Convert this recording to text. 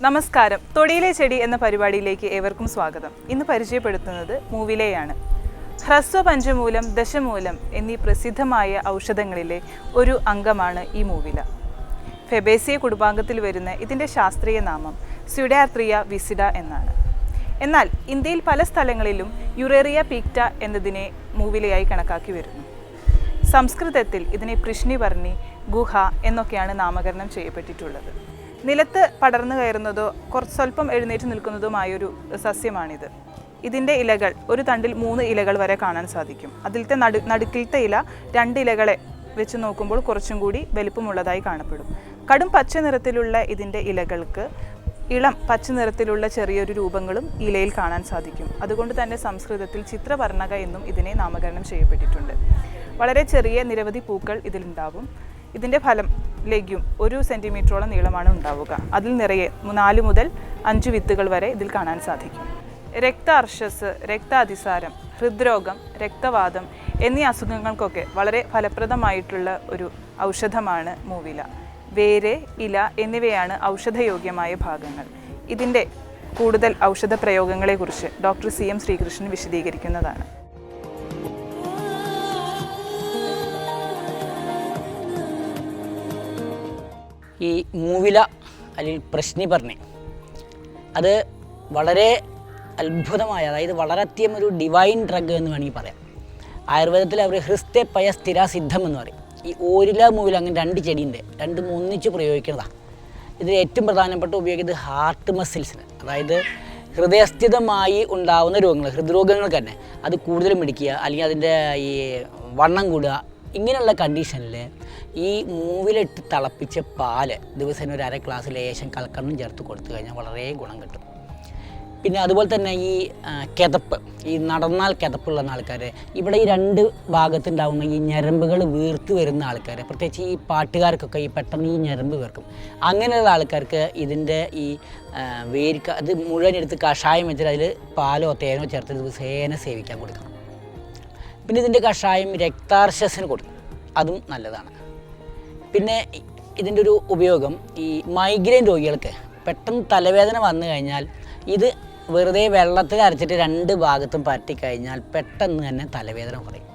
നമസ്കാരം. തൊടിയിലെ ചെടി എന്ന പരിപാടിയിലേക്ക് ഏവർക്കും സ്വാഗതം. ഇന്ന് പരിചയപ്പെടുത്തുന്നത് മൂവിലയാണ്. ഹ്രസ്വ പഞ്ചമൂലം, ദശമൂലം എന്നീ പ്രസിദ്ധമായ ഔഷധങ്ങളിലെ ഒരു അംഗമാണ് ഈ മൂവില. ഫെബേസിയ കുടുംബാംഗത്തിൽ വരുന്ന ഇതിൻ്റെ ശാസ്ത്രീയ നാമം സ്യുഡാർട്രിയ വിസിഡ എന്നാണ്. എന്നാൽ ഇന്ത്യയിൽ പല സ്ഥലങ്ങളിലും യുറേറിയ പീക്റ്റ എന്നതിനെ മൂവിലയായി കണക്കാക്കി വരുന്നു. സംസ്കൃതത്തിൽ ഇതിനെ കൃഷ്ണിവർണി, ഗുഹ എന്നൊക്കെയാണ് നാമകരണം ചെയ്യപ്പെട്ടിട്ടുള്ളത്. നിലത്ത് പടർന്നു കയറുന്നതോ സ്വല്പം എഴുന്നേറ്റ് നിൽക്കുന്നതുമായൊരു സസ്യമാണിത്. ഇതിൻ്റെ ഇലകൾ ഒരു തണ്ടിൽ 3 ഇലകൾ വരെ കാണാൻ സാധിക്കും. അതിലത്തെ നടുക്കിലത്തെ ഇല 2 ഇലകളെ വെച്ച് നോക്കുമ്പോൾ കുറച്ചും കൂടി വലിപ്പമുള്ളതായി കാണപ്പെടും. കടും പച്ച നിറത്തിലുള്ള ഇതിൻ്റെ ഇലകൾക്ക് ഇളം പച്ച നിറത്തിലുള്ള ചെറിയൊരു രൂപങ്ങളും ഇലയിൽ കാണാൻ സാധിക്കും. അതുകൊണ്ട് തന്നെ സംസ്കൃതത്തിൽ ചിത്രവർണ്ണക എന്നും ഇതിനെ നാമകരണം ചെയ്യപ്പെട്ടിട്ടുണ്ട്. വളരെ ചെറിയ നിരവധി പൂക്കൾ ഇതിലുണ്ടാവും. ഇതിൻ്റെ ഫലം ലെഗ്യൂം 1 സെൻറ്റിമീറ്ററോളം നീളമാണ് ഉണ്ടാവുക. അതിൽ നിറയെ 4 മുതൽ 5 വിത്തുകൾ വരെ ഇതിൽ കാണാൻ സാധിക്കും. രക്താർശസ്, രക്താതിസാരം, ഹൃദ്രോഗം, രക്തവാതം എന്നീ അസുഖങ്ങൾക്കൊക്കെ വളരെ ഫലപ്രദമായിട്ടുള്ള ഒരു ഔഷധമാണ് മൂവില. വേര്, ഇല എന്നിവയാണ് ഔഷധയോഗ്യമായ ഭാഗങ്ങൾ. ഇതിൻ്റെ കൂടുതൽ ഔഷധ പ്രയോഗങ്ങളെക്കുറിച്ച് ഡോക്ടർ CM ശ്രീകൃഷ്ണൻ വിശദീകരിക്കുന്നതാണ്. ഈ മൂവില അല്ലെങ്കിൽ പ്രശ്നിപർണി അത് വളരെ അത്ഭുതമായ, അതായത് വളരെയധികം ഒരു ഡിവൈൻ ഡ്രഗ് എന്ന് വേണമെങ്കിൽ പറയാം. ആയുർവേദത്തിൽ അവർ ഹൃസ്തെ പയ സ്ഥിരാസിദ്ധം എന്ന് പറയും. ഈ ഓരില മൂവില അങ്ങനെ 2 ചെടിയുണ്ട്, 2 ഒന്നിച്ച് പ്രയോഗിക്കുന്നതാണ്. ഇതിൽ ഏറ്റവും പ്രധാനപ്പെട്ട ഉപയോഗിക്കുന്നത് ഹാർട്ട് മസിൽസിന്, അതായത് ഹൃദയസ്ഥിതമായി ഉണ്ടാകുന്ന രോഗങ്ങൾ, ഹൃദ്രോഗങ്ങൾക്ക് തന്നെ അത് കൂടുതലും പിടിക്കുക, അല്ലെങ്കിൽ അതിൻ്റെ ഈ വണ്ണം കൂടുക, ഇങ്ങനെയുള്ള കണ്ടീഷനിൽ ഈ മൂവിലിട്ട് തിളപ്പിച്ച പാല് ദിവസേന ഒരു 1/2 ഗ്ലാസ് ലേശം കൽക്കണ്ടും ചേർത്ത് കൊടുത്തു കഴിഞ്ഞാൽ വളരെ ഗുണം കിട്ടും. പിന്നെ അതുപോലെ തന്നെ ഈ കിതപ്പ്, ഈ നടന്നാൽ കിതപ്പുള്ള ആൾക്കാർ, ഇവിടെ ഈ 2 ഭാഗത്തുണ്ടാകുന്ന ഈ ഞരമ്പുകൾ വീർത്ത് വരുന്ന ആൾക്കാർ, പ്രത്യേകിച്ച് ഈ പാട്ടുകാർക്കൊക്കെ ഈ പെട്ടെന്ന് ഈ ഞരമ്പ് വീർക്കും. അങ്ങനെയുള്ള ആൾക്കാർക്ക് ഇതിൻ്റെ ഈ അത് മുഴുവൻ എടുത്ത് കഷായം വെച്ചിട്ട് അതിൽ പാലോ തേനോ ചേർത്ത് ദിവസേന സേവിക്കാൻ കൊടുക്കണം. പിന്നെ ഇതിൻ്റെ കഷായം രക്താർശസിന് കൊടുക്കും, അതും നല്ലതാണ്. പിന്നെ ഇതിൻ്റെ ഒരു ഉപയോഗം ഈ മൈഗ്രെയിൻ രോഗികൾക്ക് പെട്ടെന്ന് തലവേദന വന്നു കഴിഞ്ഞാൽ ഇത് വെറുതെ വെള്ളത്തിൽ അരച്ചിട്ട് 2 ഭാഗത്തും പരട്ടിക്കഴിഞ്ഞാൽ പെട്ടെന്ന് തന്നെ തലവേദന കുറയും.